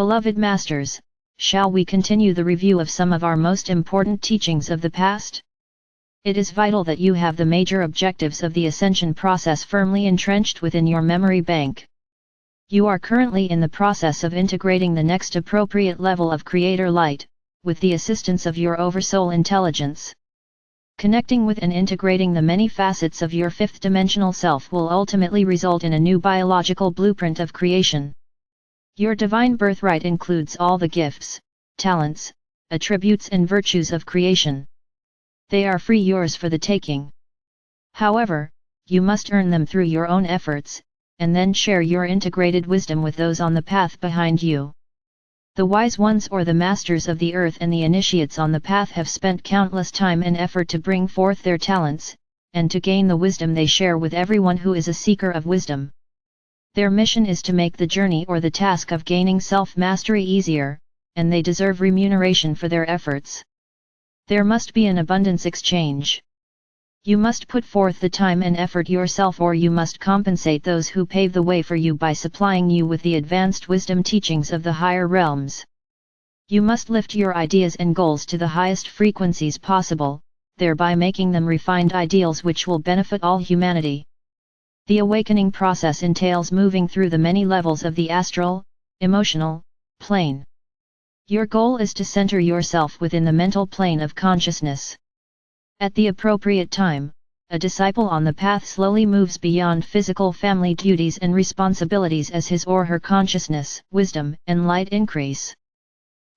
Beloved Masters, shall we continue the review of some of our most important teachings of the past? It is vital that you have the major objectives of the ascension process firmly entrenched within your memory bank. You are currently in the process of integrating the next appropriate level of Creator Light, with the assistance of your Oversoul intelligence. Connecting with and integrating the many facets of your fifth-dimensional self will ultimately result in a new biological blueprint of creation. Your divine birthright includes all the gifts, talents, attributes and virtues of creation. They are free yours for the taking. However, you must earn them through your own efforts, and then share your integrated wisdom with those on the path behind you. The wise ones or the masters of the earth and the initiates on the path have spent countless time and effort to bring forth their talents, and to gain the wisdom they share with everyone who is a seeker of wisdom. Their mission is to make the journey or the task of gaining self-mastery easier, and they deserve remuneration for their efforts. There must be an abundance exchange. You must put forth the time and effort yourself, or you must compensate those who pave the way for you by supplying you with the advanced wisdom teachings of the higher realms. You must lift your ideas and goals to the highest frequencies possible, thereby making them refined ideals which will benefit all humanity. The awakening process entails moving through the many levels of the astral, emotional, plane. Your goal is to center yourself within the mental plane of consciousness. At the appropriate time, a disciple on the path slowly moves beyond physical family duties and responsibilities as his or her consciousness, wisdom, and light increase.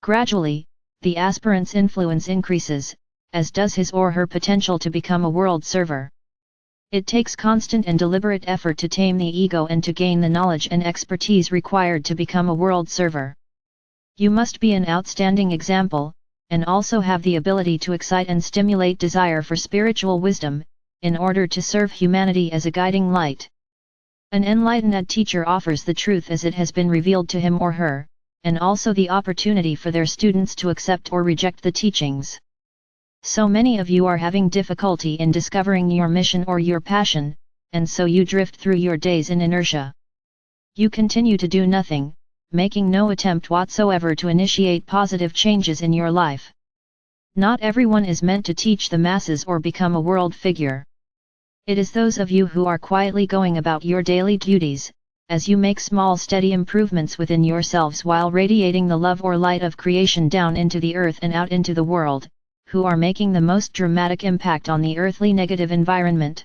Gradually, the aspirant's influence increases, as does his or her potential to become a world server. It takes constant and deliberate effort to tame the ego and to gain the knowledge and expertise required to become a world server. You must be an outstanding example, and also have the ability to excite and stimulate desire for spiritual wisdom, in order to serve humanity as a guiding light. An enlightened teacher offers the truth as it has been revealed to him or her, and also the opportunity for their students to accept or reject the teachings. So many of you are having difficulty in discovering your mission or your passion, and so you drift through your days in inertia. You continue to do nothing, making no attempt whatsoever to initiate positive changes in your life. Not everyone is meant to teach the masses or become a world figure. It is those of you who are quietly going about your daily duties, as you make small steady improvements within yourselves while radiating the love or light of creation down into the earth and out into the world, who are making the most dramatic impact on the earthly negative environment.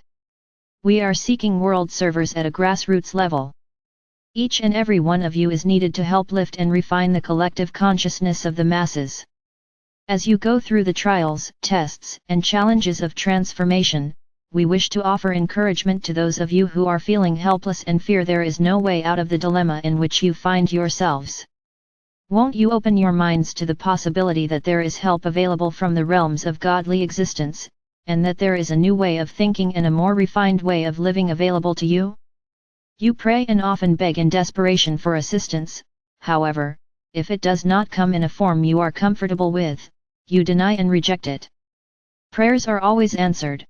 We are seeking world servers at a grassroots level. Each and every one of you is needed to help lift and refine the collective consciousness of the masses. As you go through the trials, tests, and challenges of transformation, we wish to offer encouragement to those of you who are feeling helpless and fear there is no way out of the dilemma in which you find yourselves. Won't you open your minds to the possibility that there is help available from the realms of godly existence, and that there is a new way of thinking and a more refined way of living available to you? You pray and often beg in desperation for assistance, however, if it does not come in a form you are comfortable with, you deny and reject it. Prayers are always answered.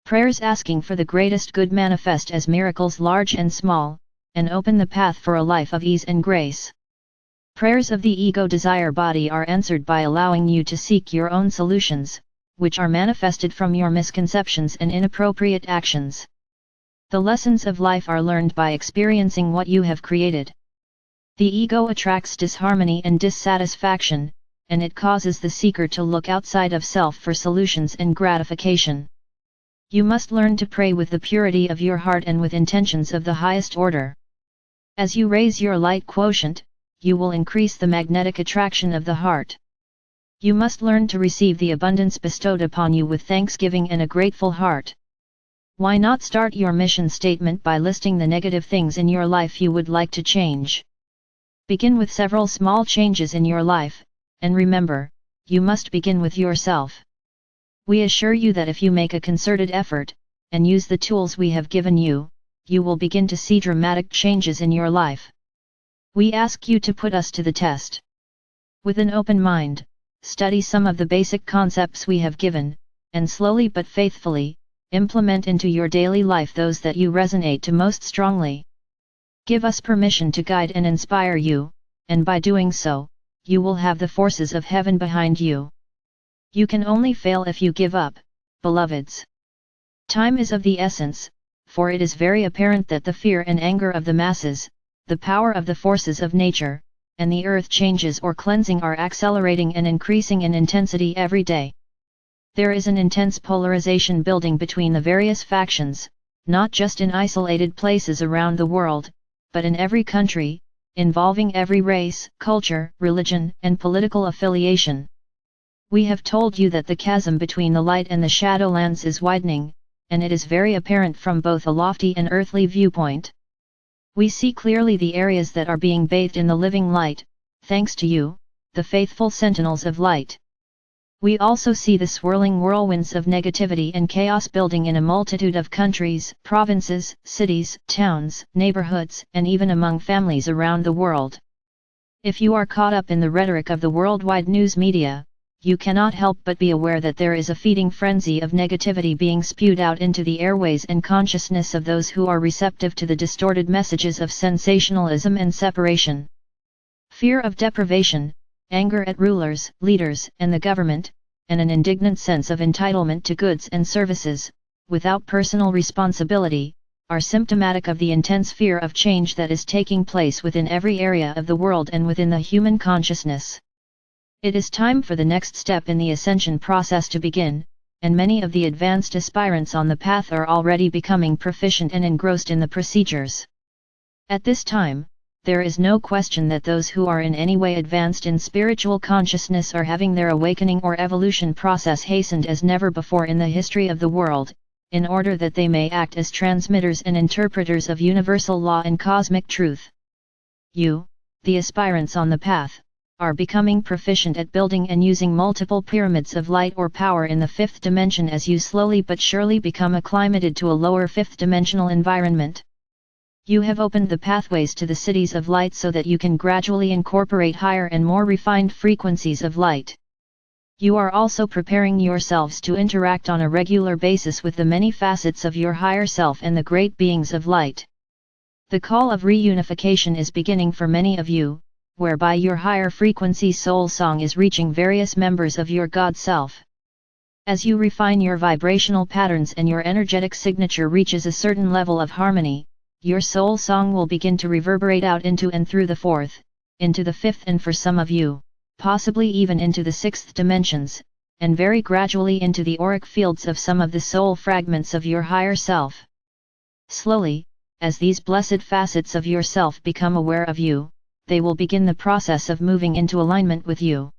Prayers asking for the greatest good manifest as miracles large and small, and open the path for a life of ease and grace. Prayers of the ego desire body are answered by allowing you to seek your own solutions, which are manifested from your misconceptions and inappropriate actions. The lessons of life are learned by experiencing what you have created. The ego attracts disharmony and dissatisfaction, and it causes the seeker to look outside of self for solutions and gratification. You must learn to pray with the purity of your heart and with intentions of the highest order. As you raise your light quotient, you will increase the magnetic attraction of the heart. You must learn to receive the abundance bestowed upon you with thanksgiving and a grateful heart. Why not start your mission statement by listing the negative things in your life you would like to change? Begin with several small changes in your life, and remember, you must begin with yourself. We assure you that if you make a concerted effort, and use the tools we have given you, you will begin to see dramatic changes in your life. We ask you to put us to the test. With an open mind, study some of the basic concepts we have given, and slowly but faithfully, implement into your daily life those that you resonate to most strongly. Give us permission to guide and inspire you, and by doing so, you will have the forces of heaven behind you. You can only fail if you give up, beloveds. Time is of the essence, for it is very apparent that the fear and anger of the masses, the power of the forces of nature, and the earth changes or cleansing are accelerating and increasing in intensity every day. There is an intense polarization building between the various factions, not just in isolated places around the world, but in every country, involving every race, culture, religion, and political affiliation. We have told you that the chasm between the light and the shadowlands is widening, and it is very apparent from both a lofty and earthly viewpoint. We see clearly the areas that are being bathed in the living light, thanks to you, the faithful sentinels of light. We also see the swirling whirlwinds of negativity and chaos building in a multitude of countries, provinces, cities, towns, neighborhoods, and even among families around the world. If you are caught up in the rhetoric of the worldwide news media, you cannot help but be aware that there is a feeding frenzy of negativity being spewed out into the airways and consciousness of those who are receptive to the distorted messages of sensationalism and separation. Fear of deprivation, anger at rulers, leaders, and the government, and an indignant sense of entitlement to goods and services, without personal responsibility, are symptomatic of the intense fear of change that is taking place within every area of the world and within the human consciousness. It is time for the next step in the ascension process to begin, and many of the advanced aspirants on the path are already becoming proficient and engrossed in the procedures. At this time, there is no question that those who are in any way advanced in spiritual consciousness are having their awakening or evolution process hastened as never before in the history of the world, in order that they may act as transmitters and interpreters of universal law and cosmic truth. You, the aspirants on the path, are becoming proficient at building and using multiple pyramids of light or power in the fifth dimension as you slowly but surely become acclimated to a lower fifth dimensional environment. You have opened the pathways to the cities of light so that you can gradually incorporate higher and more refined frequencies of light. You are also preparing yourselves to interact on a regular basis with the many facets of your higher self and the great beings of light. The call of reunification is beginning for many of you, whereby your higher frequency soul song is reaching various members of your God self. As you refine your vibrational patterns and your energetic signature reaches a certain level of harmony, your soul song will begin to reverberate out into and through the fourth, into the fifth and for some of you, possibly even into the sixth dimensions, and very gradually into the auric fields of some of the soul fragments of your higher self. Slowly, as these blessed facets of yourself become aware of you, they will begin the process of moving into alignment with you.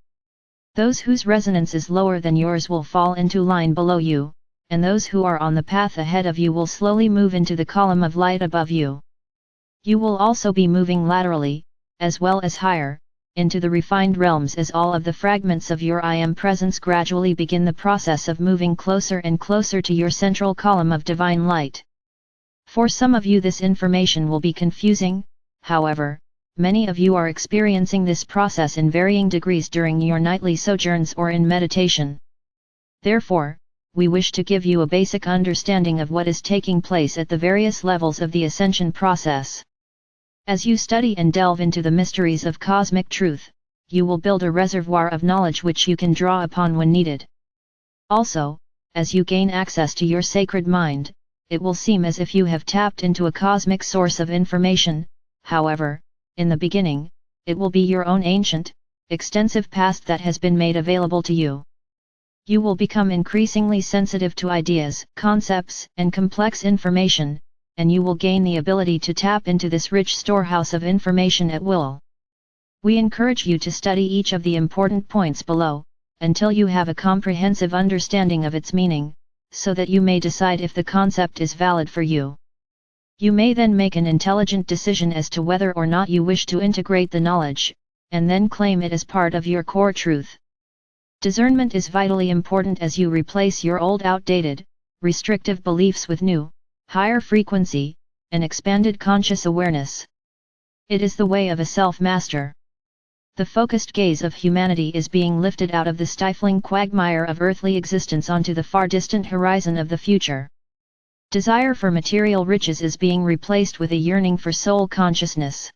Those whose resonance is lower than yours will fall into line below you, and those who are on the path ahead of you will slowly move into the column of light above you. You will also be moving laterally, as well as higher, into the refined realms as all of the fragments of your I Am presence gradually begin the process of moving closer and closer to your central column of divine light. For some of you this information will be confusing, however. Many of you are experiencing this process in varying degrees during your nightly sojourns or in meditation. Therefore, we wish to give you a basic understanding of what is taking place at the various levels of the ascension process. As you study and delve into the mysteries of cosmic truth, you will build a reservoir of knowledge which you can draw upon when needed. Also, as you gain access to your sacred mind, it will seem as if you have tapped into a cosmic source of information. However, in the beginning, it will be your own ancient, extensive past that has been made available to you. You will become increasingly sensitive to ideas, concepts, and complex information, and you will gain the ability to tap into this rich storehouse of information at will. We encourage you to study each of the important points below, until you have a comprehensive understanding of its meaning, so that you may decide if the concept is valid for you. You may then make an intelligent decision as to whether or not you wish to integrate the knowledge, and then claim it as part of your core truth. Discernment is vitally important as you replace your old outdated, restrictive beliefs with new, higher frequency, and expanded conscious awareness. It is the way of a self-master. The focused gaze of humanity is being lifted out of the stifling quagmire of earthly existence onto the far distant horizon of the future. Desire for material riches is being replaced with a yearning for soul consciousness.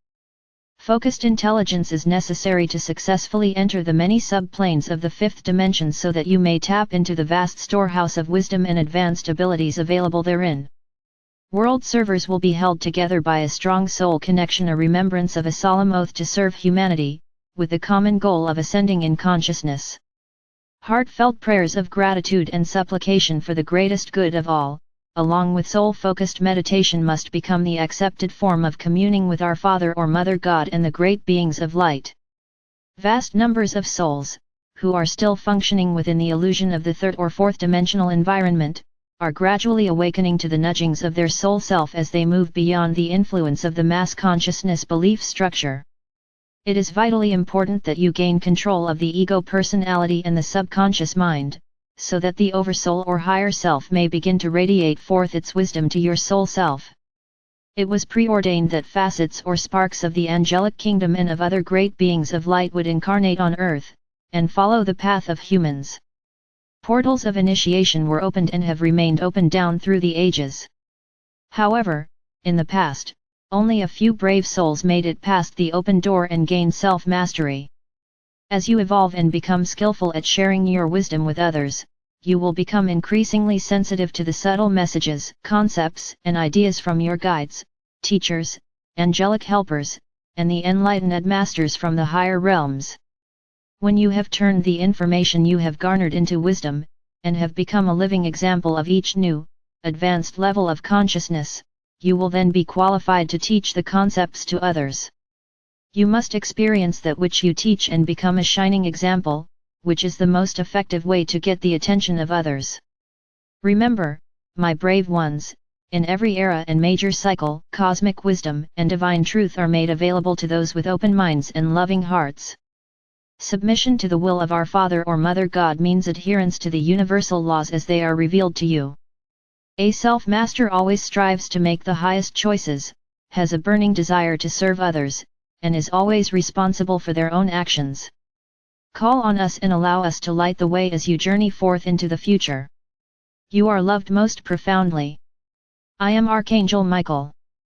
Focused intelligence is necessary to successfully enter the many subplanes of the fifth dimension so that you may tap into the vast storehouse of wisdom and advanced abilities available therein. World servers will be held together by a strong soul connection, a remembrance of a solemn oath to serve humanity, with the common goal of ascending in consciousness. Heartfelt prayers of gratitude and supplication for the greatest good of all, along with soul-focused meditation, must become the accepted form of communing with our Father or Mother God and the great beings of light. Vast numbers of souls, who are still functioning within the illusion of the third or fourth dimensional environment, are gradually awakening to the nudgings of their soul self as they move beyond the influence of the mass consciousness belief structure. It is vitally important that you gain control of the ego personality and the subconscious mind, so that the oversoul or higher self may begin to radiate forth its wisdom to your soul self. It was preordained that facets or sparks of the angelic kingdom and of other great beings of light would incarnate on earth, and follow the path of humans. Portals of initiation were opened and have remained open down through the ages. However, in the past, only a few brave souls made it past the open door and gained self-mastery. As you evolve and become skillful at sharing your wisdom with others, you will become increasingly sensitive to the subtle messages, concepts, and ideas from your guides, teachers, angelic helpers, and the enlightened masters from the higher realms. When you have turned the information you have garnered into wisdom, and have become a living example of each new, advanced level of consciousness, you will then be qualified to teach the concepts to others. You must experience that which you teach and become a shining example, which is the most effective way to get the attention of others. Remember, my brave ones, in every era and major cycle, cosmic wisdom and divine truth are made available to those with open minds and loving hearts. Submission to the will of our Father or Mother God means adherence to the universal laws as they are revealed to you. A self-master always strives to make the highest choices, has a burning desire to serve others, and is always responsible for their own actions. Call on us and allow us to light the way as you journey forth into the future. You are loved most profoundly. I am Archangel Michael.